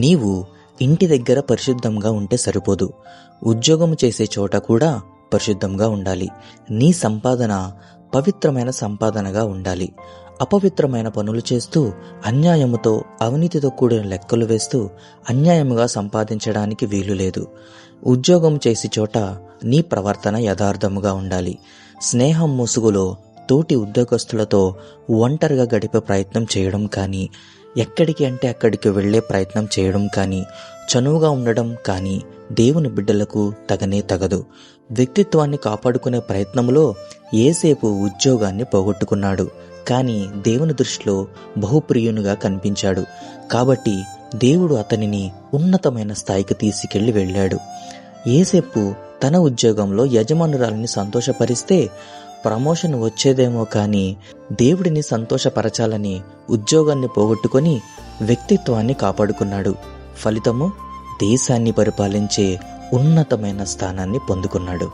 నీవు ఇంటి దగ్గర పరిశుద్ధంగా ఉంటే సరిపోదు, ఉద్యోగం చేసే చోట కూడా పరిశుద్ధంగా ఉండాలి. నీ సంపాదన పవిత్రమైన సంపాదనగా ఉండాలి. అపవిత్రమైన పనులు చేస్తూ, అన్యాయముతో, అవినీతితో కూడిన లెక్కలు వేస్తూ అన్యాయముగా సంపాదించడానికి వీలు లేదు. ఉద్యోగం చేసే చోట నీ ప్రవర్తన యథార్థముగా ఉండాలి. స్నేహం ముసుగులో తోటి ఉద్యోగస్తులతో ఒంటరిగా గడిపే ప్రయత్నం చేయడం కానీ, ఎక్కడికి అంటే అక్కడికి వెళ్లే ప్రయత్నం చేయడం కానీ, చనువుగా ఉండడం కానీ దేవుని బిడ్డలకు తగనే తగదు. వ్యక్తిత్వాన్ని కాపాడుకునే ప్రయత్నంలో యేసేపు ఉద్యోగాన్ని పోగొట్టుకున్నాడు, కానీ దేవుని దృష్టిలో బహుప్రియునిగా కనిపించాడు. కాబట్టి దేవుడు అతనిని ఉన్నతమైన స్థాయికి తీసుకెళ్లి వెళ్ళాడు. యేసేపు తన ఉద్యోగంలో యజమానురాలిని సంతోషపరిస్తే ప్రమోషన్ వచ్చేదేమో కానీ, దేవుడిని సంతోషపరచాలని ఉద్యోగాన్ని పోగొట్టుకొని వ్యక్తిత్వాన్ని కాపాడుకున్నాడు. ఫలితము దేశాన్ని పరిపాలించే ఉన్నతమైన స్థానాన్ని పొందుకున్నాడు.